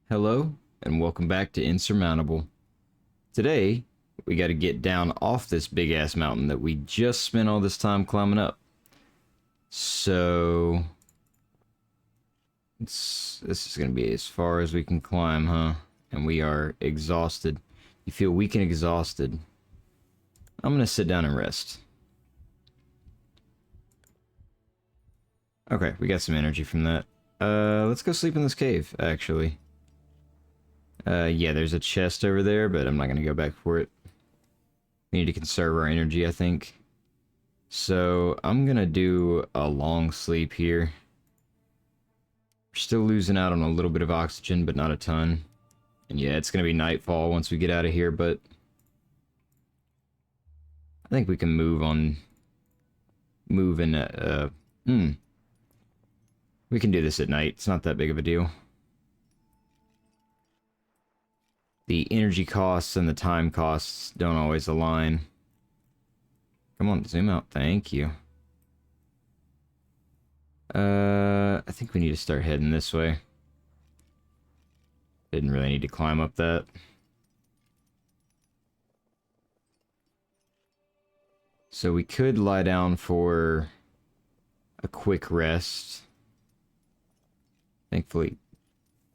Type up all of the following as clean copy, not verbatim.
Hello, and welcome back to Insurmountable. Today, we got to get down off this big-ass mountain that we just spent all this time climbing up. So, this is going to be as far as we can climb, huh? And we are exhausted. You feel weak and exhausted. I'm going to sit down and rest. Okay, we got some energy from that. Let's go sleep in this cave, actually. Yeah, there's a chest over there, but I'm not gonna go back for it. We need to conserve our energy, I think. So, I'm gonna do a long sleep here. We're still losing out on a little bit of oxygen, but not a ton. And yeah, it's gonna be nightfall once we get out of here, but I think we can move on. We can do this at night. It's not that big of a deal. The energy costs and the time costs don't always align. Come on, zoom out. Thank you. I think we need to start heading this way. Didn't really need to climb up that. So we could lie down for a quick rest. Thankfully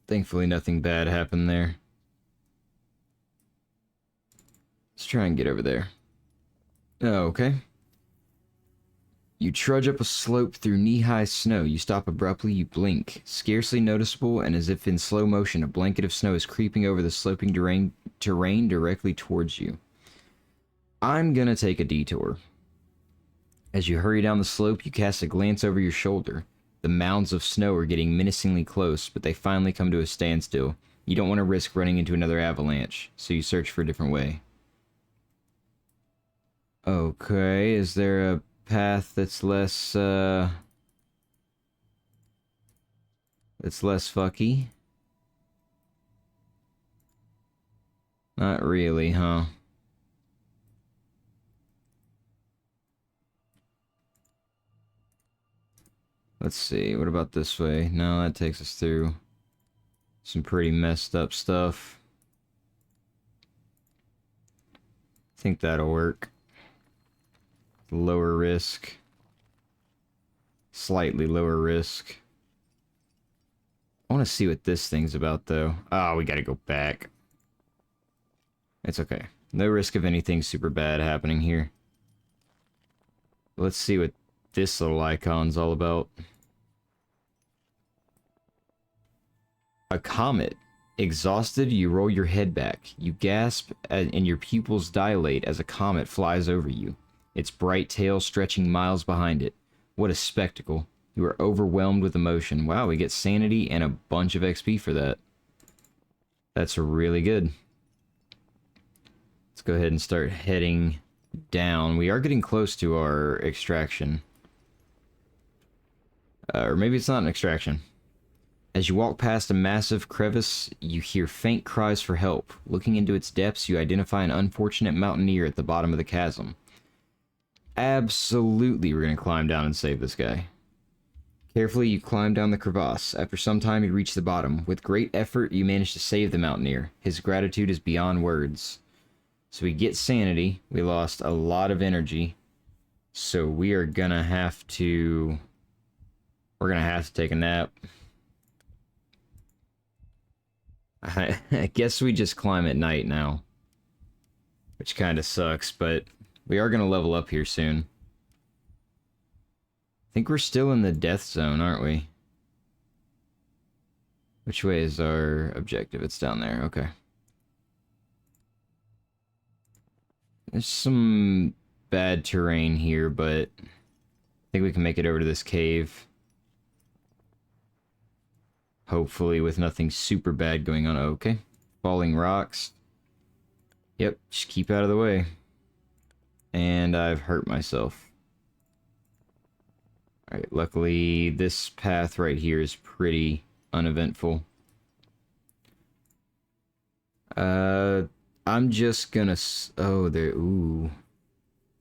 nothing bad happened there. Let's try and get over there. Oh, okay. You trudge up a slope through knee-high snow. You stop abruptly, you blink. Scarcely noticeable, and as if in slow motion, a blanket of snow is creeping over the sloping terrain directly towards you. I'm gonna take a detour. As you hurry down the slope, you cast a glance over your shoulder. The mounds of snow are getting menacingly close, but they finally come to a standstill. You don't want to risk running into another avalanche, so you search for a different way. Okay, is there a path that's less fucky? Not really, huh? Let's see, what about this way? No, that takes us through some pretty messed up stuff. I think that'll work. Lower risk. Slightly lower risk. I want to see what this thing's about, though. Oh, we gotta go back. It's okay. No risk of anything super bad happening here. Let's see what this little icon's all about. A comet. Exhausted, you roll your head back. You gasp, and your pupils dilate as a comet flies over you, its bright tail stretching miles behind it. What a spectacle. You are overwhelmed with emotion. Wow, we get sanity and a bunch of XP for that. That's really good. Let's go ahead and start heading down. We are getting close to our extraction. Or maybe it's not an extraction. As you walk past a massive crevice, you hear faint cries for help. Looking into its depths, you identify an unfortunate mountaineer at the bottom of the chasm. Absolutely, we're going to climb down and save this guy. Carefully, you climb down the crevasse. After some time, you reach the bottom. With great effort, you manage to save the mountaineer. His gratitude is beyond words. So we get sanity. We lost a lot of energy. So we are going to have to... We're going to have to take a nap. I guess we just climb at night now. Which kind of sucks, but we are going to level up here soon. I think we're still in the death zone, aren't we? Which way is our objective? It's down there, okay. There's some bad terrain here, but I think we can make it over to this cave. Hopefully with nothing super bad going on. Okay. Falling rocks. Yep, just keep out of the way. And I've hurt myself. Alright, luckily this path right here is pretty uneventful. I'm just gonna... Oh, there... Ooh.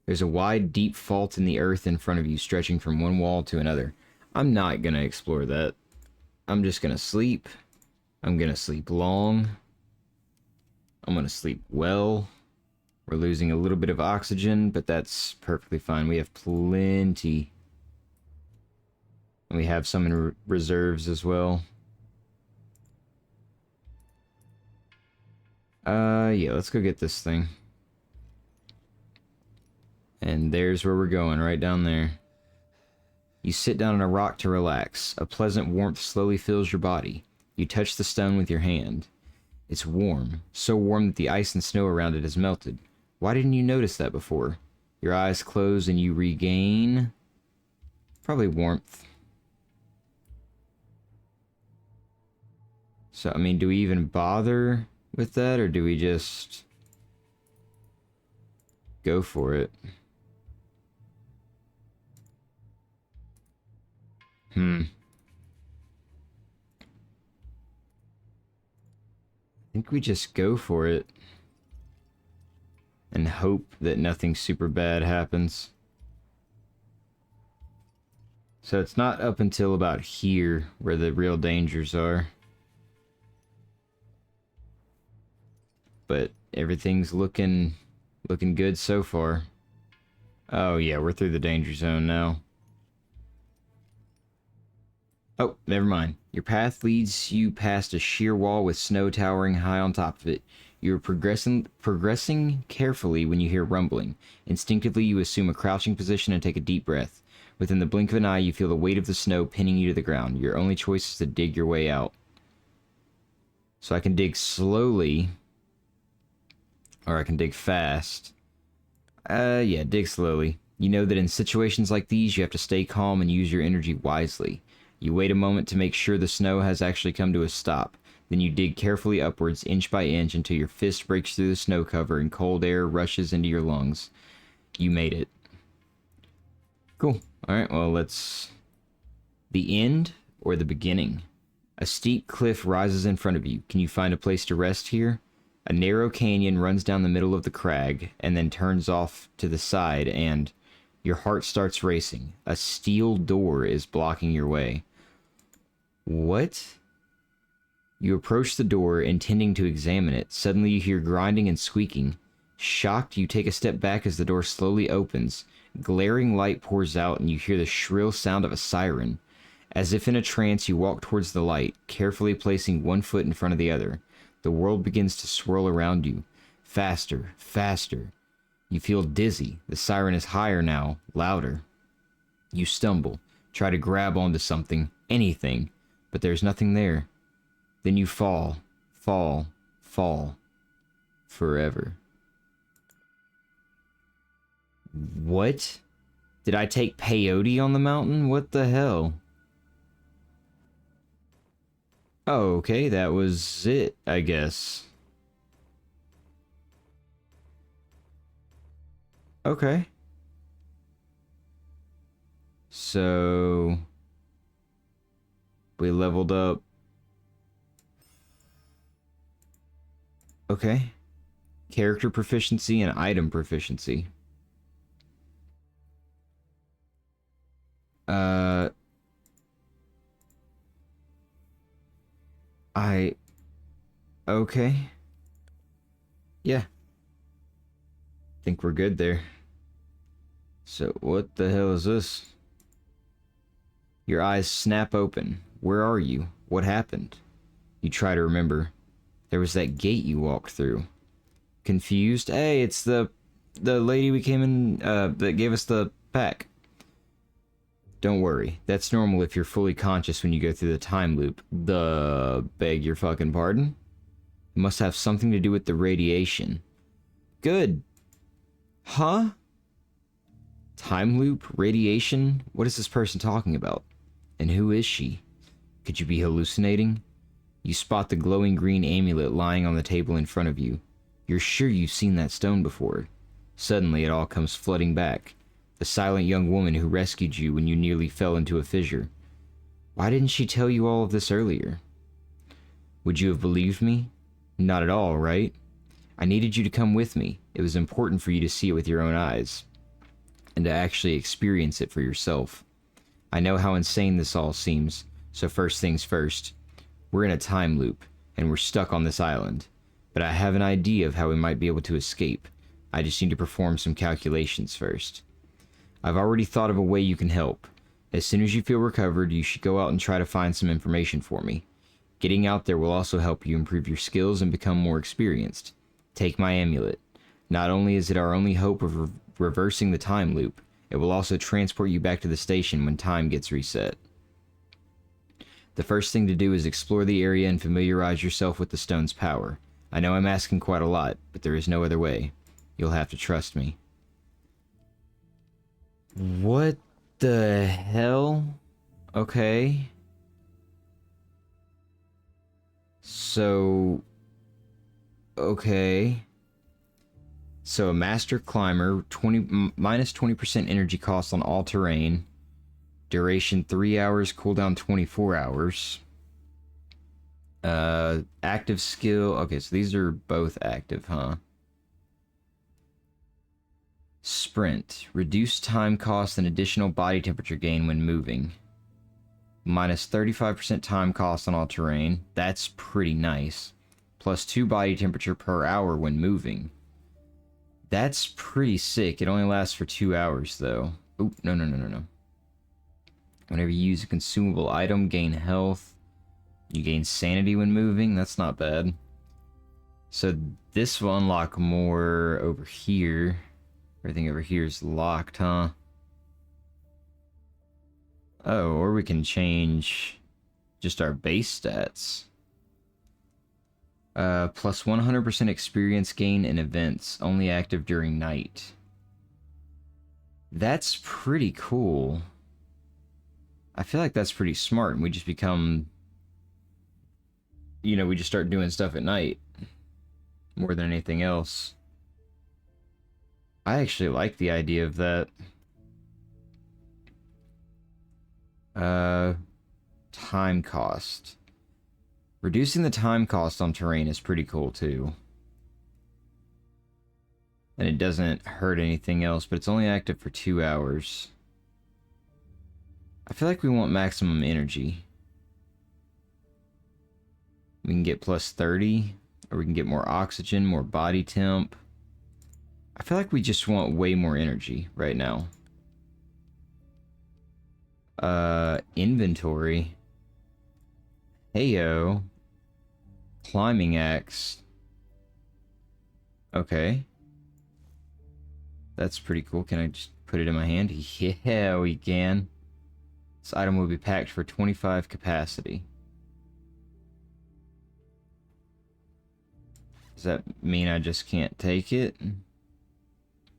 There's a wide, deep fault in the earth in front of you, stretching from one wall to another. I'm not gonna explore that. I'm just gonna sleep I'm gonna sleep long. I'm gonna sleep well. We're losing a little bit of oxygen, but that's perfectly fine. We have plenty. And we have some in reserves as well. Yeah, let's go get this thing. And there's where we're going, right down there. You sit down on a rock to relax. A pleasant warmth slowly fills your body. You touch the stone with your hand. It's warm, so warm that the ice and snow around it has melted. Why didn't you notice that before? Your eyes close and you regain... probably warmth. So, I mean, do we even bother with that, or do we just go for it? I think we just go for it and hope that nothing super bad happens. So it's not up until about here where the real dangers are. But everything's looking good so far. Oh yeah, we're through the danger zone now. Oh, never mind. Your path leads you past a sheer wall with snow towering high on top of it. You are progressing carefully when you hear rumbling. Instinctively, you assume a crouching position and take a deep breath. Within the blink of an eye, you feel the weight of the snow pinning you to the ground. Your only choice is to dig your way out. So I can dig slowly, or I can dig fast. Yeah, dig slowly. You know that in situations like these, you have to stay calm and use your energy wisely. You wait a moment to make sure the snow has actually come to a stop. Then you dig carefully upwards, inch by inch, until your fist breaks through the snow cover and cold air rushes into your lungs. You made it. Cool. Alright, well, let's... The end or the beginning? A steep cliff rises in front of you. Can you find a place to rest here? A narrow canyon runs down the middle of the crag, and then turns off to the side, and... Your heart starts racing. A steel door is blocking your way. What? You approach the door, intending to examine it. Suddenly you hear grinding and squeaking. Shocked, you take a step back as the door slowly opens. Glaring light pours out, and you hear the shrill sound of a siren. As if in a trance, you walk towards the light, carefully placing one foot in front of the other. The world begins to swirl around you. Faster, faster. You feel dizzy. The siren is higher now, louder. You stumble, try to grab onto something, anything, but there's nothing there. Then you fall, fall, fall, forever. What? Did I take peyote on the mountain? What the hell? Oh, okay, that was it, I guess. Okay. So... we leveled up. Okay. Character proficiency and item proficiency. Okay. Yeah. Think we're good there. So, what the hell is this? Your eyes snap open. Where are you? What happened? You try to remember. There was that gate you walked through. Confused? Hey, it's the lady we came in, that gave us the pack. Don't worry. That's normal if you're fully conscious when you go through the time loop. Beg your fucking pardon? It must have something to do with the radiation. Good. Huh? Time loop? Radiation? What is this person talking about? And who is she? Could you be hallucinating? You spot the glowing green amulet lying on the table in front of you. You're sure you've seen that stone before. Suddenly, it all comes flooding back. The silent young woman who rescued you when you nearly fell into a fissure. Why didn't she tell you all of this earlier? Would you have believed me? Not at all, right? I needed you to come with me. It was important for you to see it with your own eyes, and to actually experience it for yourself. I know how insane this all seems, so first things first. We're in a time loop. and we're stuck on this island. But I have an idea of how we might be able to escape. I just need to perform some calculations first. I've already thought of a way you can help. As soon as you feel recovered, you should go out and try to find some information for me. Getting out there will also help you improve your skills and become more experienced. Take my amulet. Not only is it our only hope of reversing the time loop, it will also transport you back to the station when time gets reset. The first thing to do is explore the area and familiarize yourself with the stone's power. I know I'm asking quite a lot, but there is no other way. You'll have to trust me. What the hell? Okay. So... okay. So a master climber, minus 20% energy cost on all terrain. Duration 3 hours, cooldown 24 hours. Active skill. Okay, so these are both active, huh? Sprint. Reduced time cost and additional body temperature gain when moving. Minus 35% time cost on all terrain. That's pretty nice. Plus 2 body temperature per hour when moving. That's pretty sick. It only lasts for 2 hours, though. Oh, no. Whenever you use a consumable item, gain health. You gain sanity when moving. That's not bad. So this will unlock more over here. Everything over here is locked, huh? Oh, or we can change just our base stats. Plus 100% experience gain in events, only active during night. That's pretty cool. I feel like that's pretty smart, and we just become... you know, we just start doing stuff at night. More than anything else. I actually like the idea of that. Time cost. Reducing the time cost on terrain is pretty cool, too. And it doesn't hurt anything else, but it's only active for 2 hours. I feel like we want maximum energy. We can get plus 30, or we can get more oxygen, more body temp. I feel like we just want way more energy right now. Inventory. Heyo. Climbing axe. Okay. That's pretty cool. Can I just put it in my hand? Yeah, we can. This item will be packed for 25 capacity. Does that mean I just can't take it?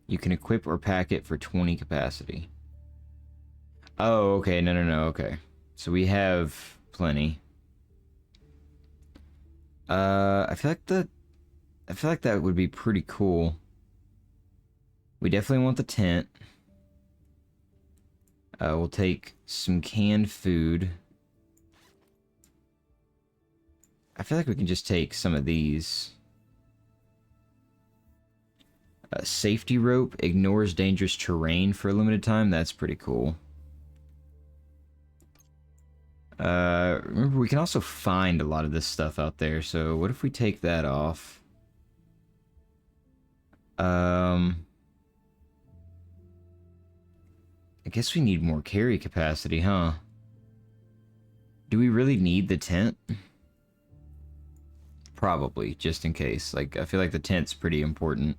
You can equip or pack it for 20 capacity. Oh, okay. No, okay. So we have plenty. I feel like that would be pretty cool. We definitely want the tent. We'll take some canned food. I feel like we can just take some of these. Safety rope ignores dangerous terrain for a limited time. That's pretty cool. Remember, we can also find a lot of this stuff out there. So what if we take that off? I guess we need more carry capacity, huh? Do we really need the tent? Probably, just in case. Like, I feel like the tent's pretty important.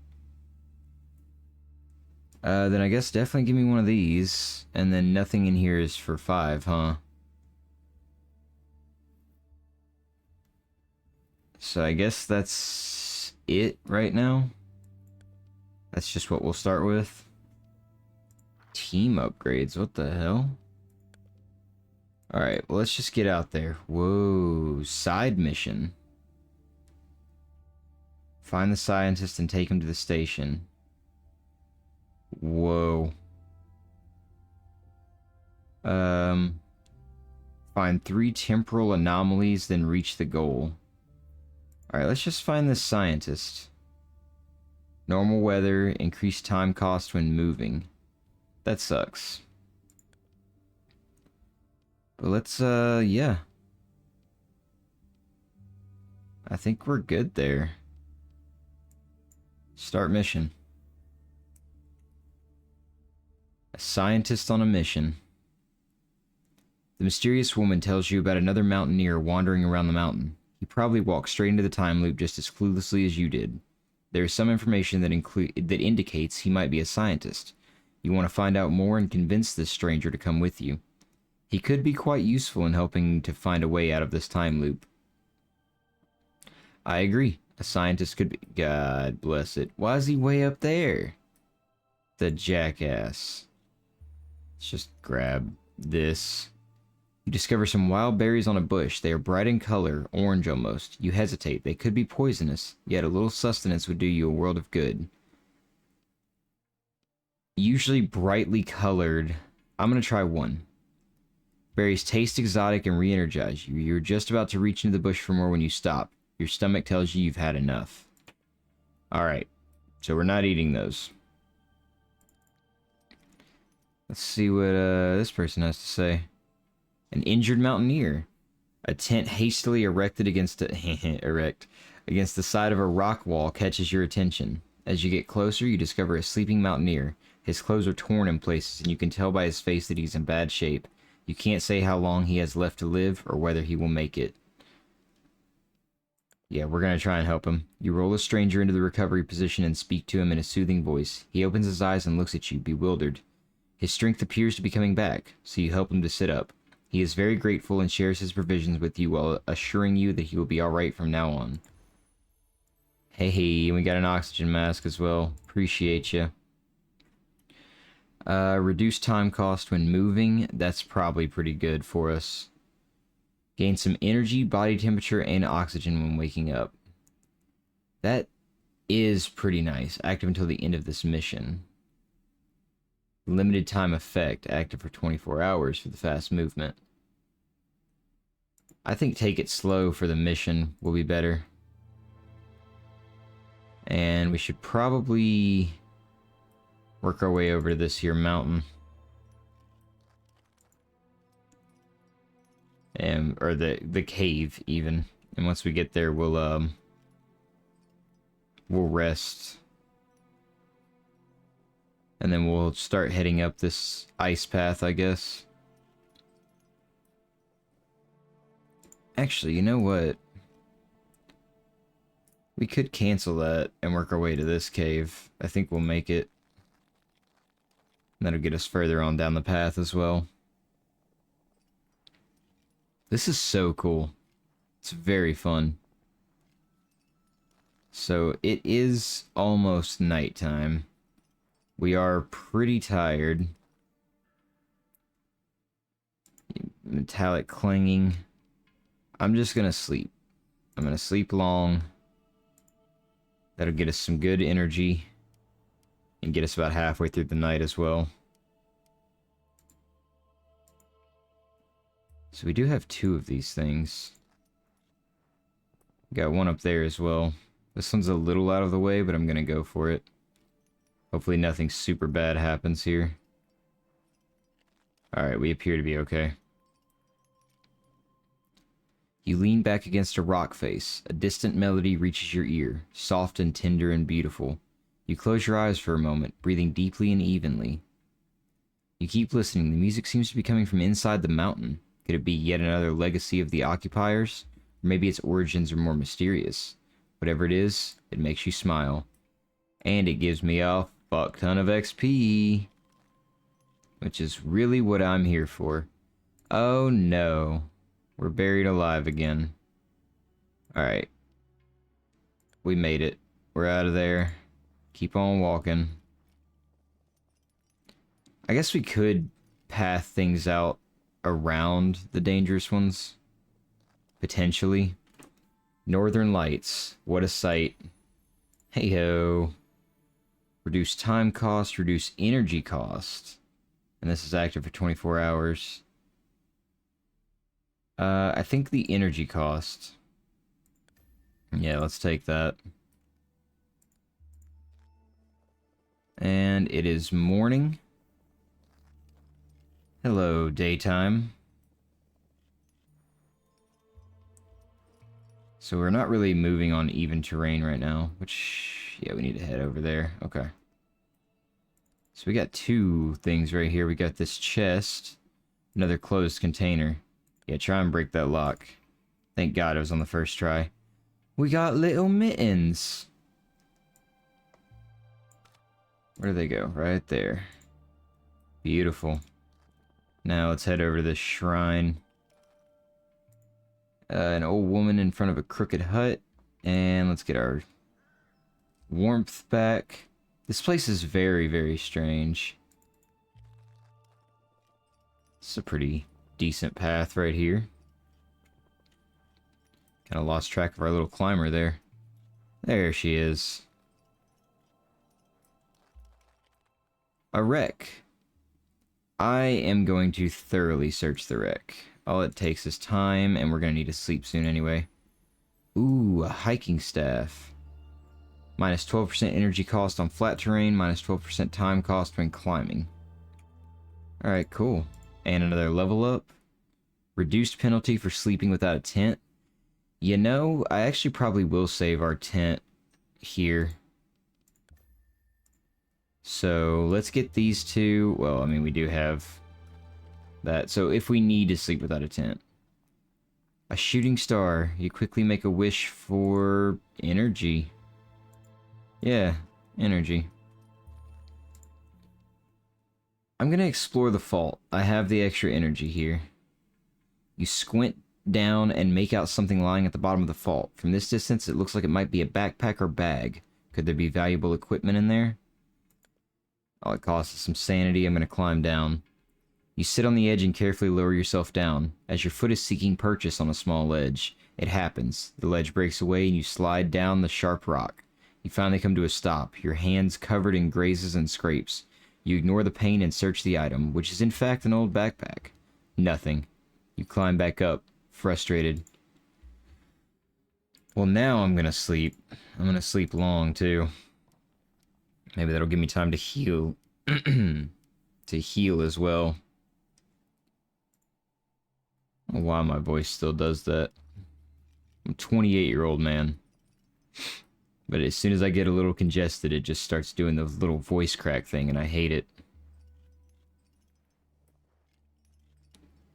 Then I guess definitely give me one of these. And then nothing in here is for 5, huh? So I guess that's it right now. That's just what we'll start with. Team upgrades, what the hell? Alright, well, let's just get out there. Whoa, side mission. Find the scientist and take him to the station. Whoa. Find 3 temporal anomalies, then reach the goal. Alright, let's just find this scientist. Normal weather, increased time cost when moving. That sucks. But let's, yeah. I think we're good there. Start mission. A scientist on a mission. The mysterious woman tells you about another mountaineer wandering around the mountain. He probably walked straight into the time loop just as cluelessly as you did. There is some information that indicates he might be a scientist. You want to find out more and convince this stranger to come with you. He could be quite useful in helping to find a way out of this time loop. I agree. A scientist could be... God bless it. Why is he way up there? The jackass. Let's just grab this. You discover some wild berries on a bush. They are bright in color, orange almost. You hesitate. They could be poisonous, yet a little sustenance would do you a world of good. Usually brightly colored. I'm going to try one. Berries taste exotic and re-energize you. You're just about to reach into the bush for more when you stop. Your stomach tells you you've had enough. Alright, so we're not eating those. Let's see what this person has to say. An injured mountaineer. A tent hastily erected against against the side of a rock wall catches your attention. As you get closer, you discover a sleeping mountaineer. His clothes are torn in places, and you can tell by his face that he's in bad shape. You can't say how long he has left to live, or whether he will make it. Yeah, we're gonna try and help him. You roll a stranger into the recovery position and speak to him in a soothing voice. He opens his eyes and looks at you, bewildered. His strength appears to be coming back, so you help him to sit up. He is very grateful and shares his provisions with you while assuring you that he will be alright from now on. Hey, we got an oxygen mask as well. Appreciate you. Reduce time cost when moving. That's probably pretty good for us. Gain some energy, body temperature, and oxygen when waking up. That is pretty nice. Active until the end of this mission. Limited time effect. Active for 24 hours for the fast movement. I think take it slow for the mission will be better. And we should probably work our way over to this here mountain. Or the cave even. And once we get there, we'll rest. And then we'll start heading up this ice path, I guess. Actually, you know what? We could cancel that and work our way to this cave. I think we'll make it. That'll get us further on down the path as well. This is so cool. It's very fun. So it is almost nighttime. We are pretty tired. Metallic clanging. I'm just gonna sleep. I'm gonna sleep long. That'll get us some good energy. And get us about halfway through the night as well. So we do have 2 of these things. Got one up there as well. This one's a little out of the way, but I'm gonna go for it. Hopefully nothing super bad happens here. Alright, we appear to be okay. You lean back against a rock face. A distant melody reaches your ear, soft and tender and beautiful. You close your eyes for a moment, breathing deeply and evenly. You keep listening. The music seems to be coming from inside the mountain. Could it be yet another legacy of the occupiers? Or maybe its origins are more mysterious. Whatever it is, it makes you smile. And it gives me a fuck ton of XP. Which is really what I'm here for. Oh no. We're buried alive again. Alright. We made it. We're out of there. Keep on walking. I guess we could path things out around the dangerous ones. Potentially. Northern Lights. What a sight. Hey-ho. Reduce time cost, reduce energy cost. And this is active for 24 hours. I think the energy cost. Yeah, let's take that. And it is morning. Hello, daytime. So we're not really moving on even terrain right now, which, yeah, we need to head over there. Okay. So we got two things right here. We got this chest, another closed container. Yeah, try and break that lock. Thank God it was on the first try. We got little mittens. Where do they go? Right there. Beautiful. Now let's head over to this shrine. An old woman in front of a crooked hut. And let's get our warmth back. This place is very, very strange. It's a pretty decent path right here. Kind of lost track of our little climber there. There she is. A wreck. I am going to thoroughly search the wreck. All it takes is time, and we're going to need to sleep soon anyway. Ooh, a hiking staff. Minus 12% energy cost on flat terrain, minus 12% time cost when climbing. Alright, cool. And another level up. Reduced penalty for sleeping without a tent. You know, I actually probably will save our tent here. So, let's get these two. Well, I mean, we do have that. So, if we need to sleep without a tent. A shooting star. You quickly make a wish for energy. Yeah, energy. I'm gonna explore the fault. I have the extra energy here. You squint down and make out something lying at the bottom of the fault. From this distance, it looks like it might be a backpack or bag. Could there be valuable equipment in there? All it costs is some sanity. I'm gonna climb down. You sit on the edge and carefully lower yourself down. As your foot is seeking purchase on a small ledge, it happens. The ledge breaks away and you slide down the sharp rock. You finally come to a stop, your hands covered in grazes and scrapes. You ignore the pain and search the item, which is in fact an old backpack. Nothing. You climb back up, frustrated. Well, now I'm gonna sleep. I'm gonna sleep long, too. Maybe that'll give me time to heal. To heal as well. I don't know why my voice still does that. I'm a 28-year-old man. But as soon as I get a little congested, it just starts doing the little voice crack thing, and I hate it.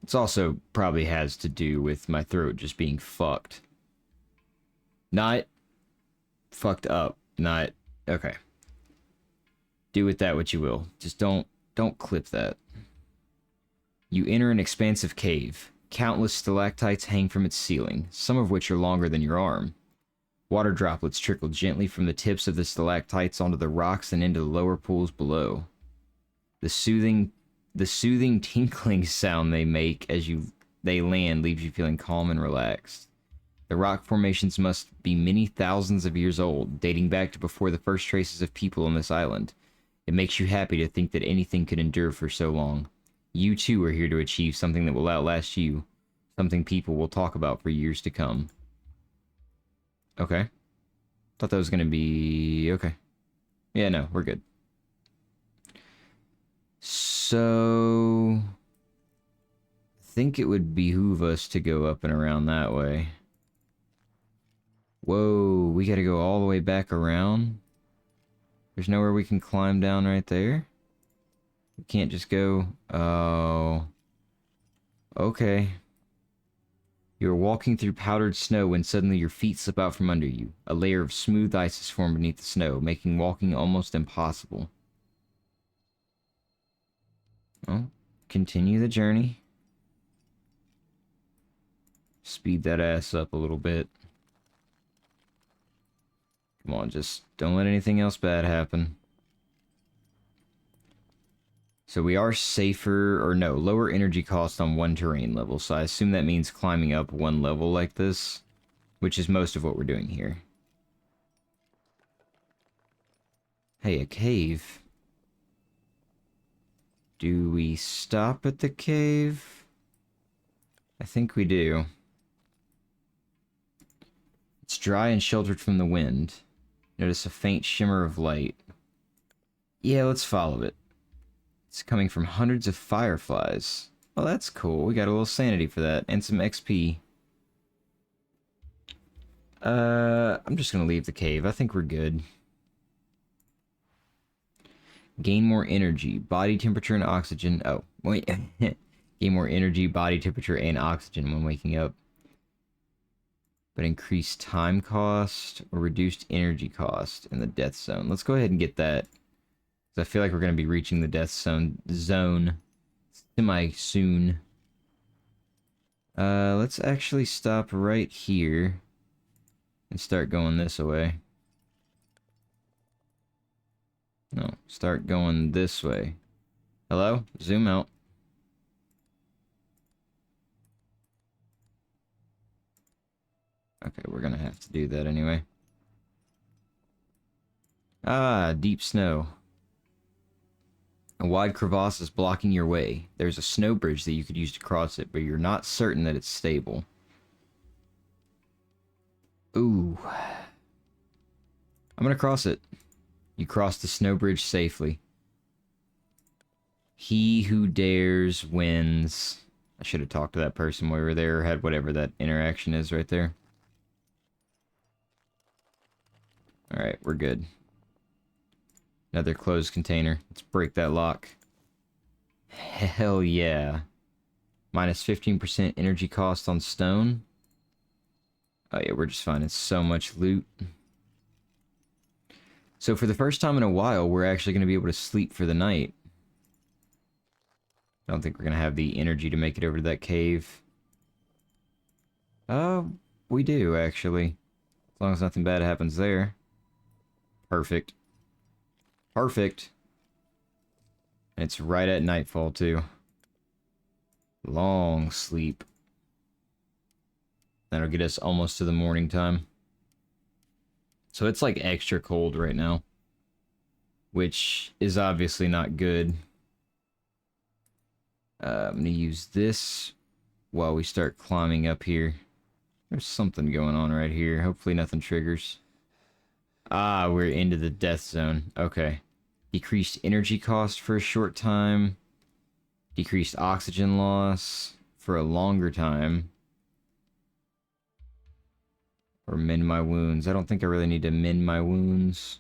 It's also probably has to do with my throat just being fucked. Not fucked up. Not... Okay. Do with that what you will. Just don't clip that. You enter an expansive cave. Countless stalactites hang from its ceiling, some of which are longer than your arm. Water droplets trickle gently from the tips of the stalactites onto the rocks and into the lower pools below. The soothing tinkling sound they make as they land leaves you feeling calm and relaxed. The rock formations must be many thousands of years old, dating back to before the first traces of people on this island. It makes you happy to think that anything could endure for so long. You too are here to achieve something that will outlast you, something people will talk about for years to come. Okay. Thought that was gonna be... okay. Yeah, no, we're good. So... I think it would behoove us to go up and around that way. Whoa, we gotta go all the way back around? There's nowhere we can climb down right there? We can't just go... oh... okay. You are walking through powdered snow when suddenly your feet slip out from under you. A layer of smooth ice is formed beneath the snow, making walking almost impossible. Well, continue the journey. Speed that ass up a little bit. Come on, just don't let anything else bad happen. So we are safer, or no, lower energy cost on one terrain level, so I assume that means climbing up one level like this, which is most of what we're doing here. Hey, a cave. Do we stop at the cave? I think we do. It's dry and sheltered from the wind. Notice a faint shimmer of light. Yeah, let's follow it. It's coming from hundreds of fireflies. Oh, that's cool. We got a little sanity for that, and some XP. I'm just gonna leave the cave. I think we're good. Gain more energy, body temperature, and oxygen. Oh, wait. Gain more energy, body temperature, and oxygen when waking up. But increased time cost or reduced energy cost in the death zone. Let's go ahead and get that. Because I feel like we're going to be reaching the death zone semi-soon. Let's actually stop right here and start going this way. No, start going this way. Hello? Zoom out. Okay, we're gonna have to do that anyway. Ah, deep snow. A wide crevasse is blocking your way. There's a snow bridge that you could use to cross it, but you're not certain that it's stable. Ooh. I'm gonna cross it. You cross the snow bridge safely. He who dares wins. I should have talked to that person while we were there, or had whatever that interaction is right there. Alright, we're good. Another closed container. Let's break that lock. Hell yeah. Minus 15% energy cost on stone. Oh yeah, we're just finding so much loot. So for the first time in a while, we're actually going to be able to sleep for the night. I don't think we're going to have the energy to make it over to that cave. We do, actually. As long as nothing bad happens there. Perfect. Perfect. And it's right at nightfall, too. Long sleep. That'll get us almost to the morning time. So it's like extra cold right now. Which is obviously not good. I'm going to use this while we start climbing up here. There's something going on right here. Hopefully nothing triggers. Ah, we're into the death zone. Okay. Decreased energy cost for a short time. Decreased oxygen loss for a longer time. Or mend my wounds. I don't think I really need to mend my wounds.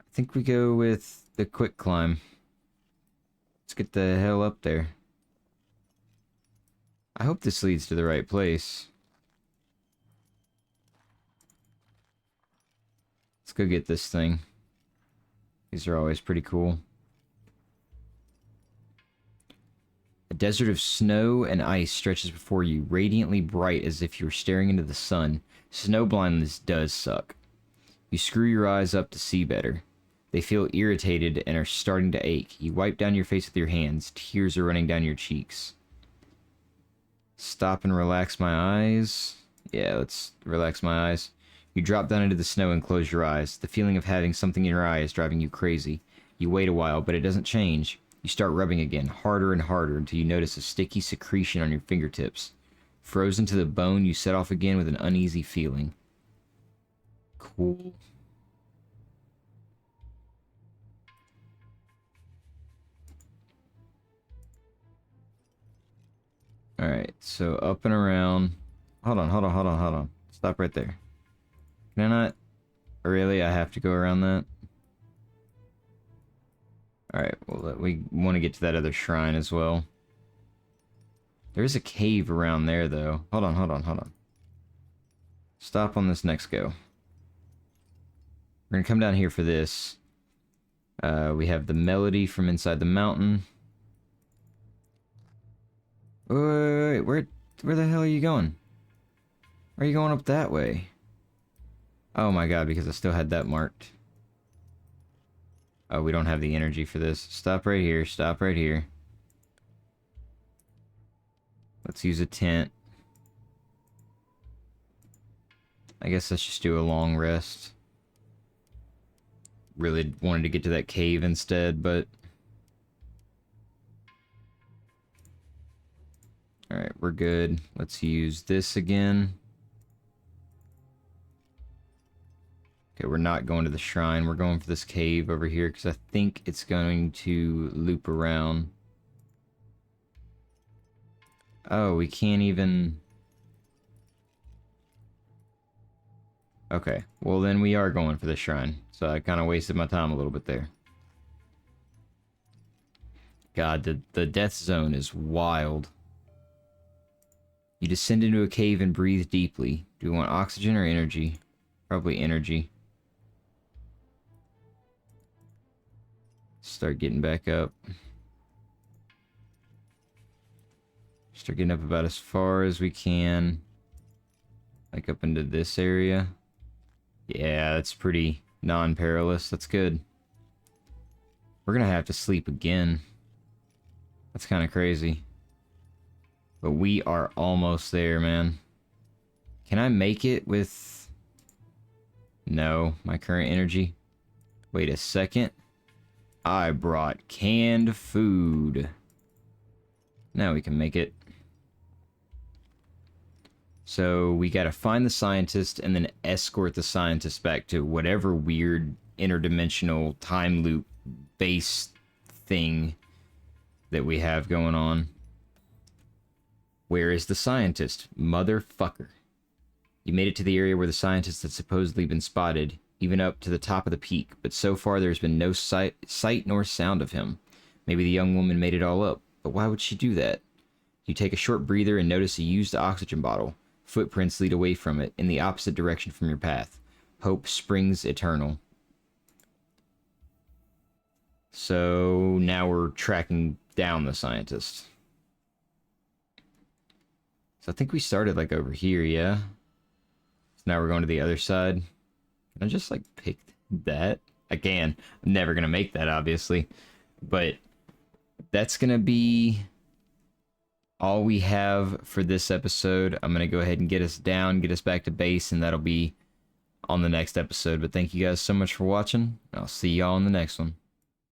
I think we go with the quick climb. Let's get the hell up there. I hope this leads to the right place. Let's go get this thing. These are always pretty cool. A desert of snow and ice stretches before you, radiantly bright as if you were staring into the sun. Snow blindness does suck. You screw your eyes up to see better. They feel irritated and are starting to ache. You wipe down your face with your hands. Tears are running down your cheeks. Stop and relax my eyes. Yeah, let's relax my eyes. You drop down into the snow and close your eyes. The feeling of having something in your eye is driving you crazy. You wait a while, but it doesn't change. You start rubbing again, harder and harder, until you notice a sticky secretion on your fingertips. Frozen to the bone, you set off again with an uneasy feeling. Cool. Alright, so up and around. Hold on. Stop right there. Can I not? Really? I have to go around that? Alright, well, we want to get to that other shrine as well. There's a cave around there, though. Hold on. Stop on this next go. We're gonna come down here for this. We have the melody from inside the mountain. Wait, where the hell are you going? Why are you going up that way? Oh my god, because I still had that marked. Oh, we don't have the energy for this. Stop right here. Let's use a tent. I guess let's just do a long rest. Really wanted to get to that cave instead, but... Alright, we're good. Let's use this again. Okay, we're not going to the shrine. We're going for this cave over here, because I think it's going to loop around. Oh, we can't even... Okay, well then we are going for the shrine. So I kind of wasted my time a little bit there. God, the death zone is wild. You descend into a cave and breathe deeply. Do we want oxygen or energy? Probably energy. Start getting back up. Start getting up about as far as we can. Like up into this area. Yeah, that's pretty non-perilous. That's good. We're gonna have to sleep again. That's kind of crazy. But we are almost there, man. Can I make it with... No, my current energy. Wait a second. I brought canned food. Now we can make it. So we gotta find the scientist and then escort the scientist back to whatever weird interdimensional time loop base thing that we have going on. Where is the scientist? Motherfucker. You made it to the area where the scientist had supposedly been spotted, even up to the top of the peak, but so far there's been no sight nor sound of him. Maybe the young woman made it all up, but why would she do that? You take a short breather and notice a used oxygen bottle. Footprints lead away from it, in the opposite direction from your path. Hope springs eternal. So now we're tracking down the scientist. So I think we started like over here, yeah? So now we're going to the other side. Can I just like pick that? I can. I'm never going to make that, obviously. But that's going to be all we have for this episode. I'm going to go ahead and get us down, get us back to base, and that'll be on the next episode. But thank you guys so much for watching. I'll see y'all in the next one.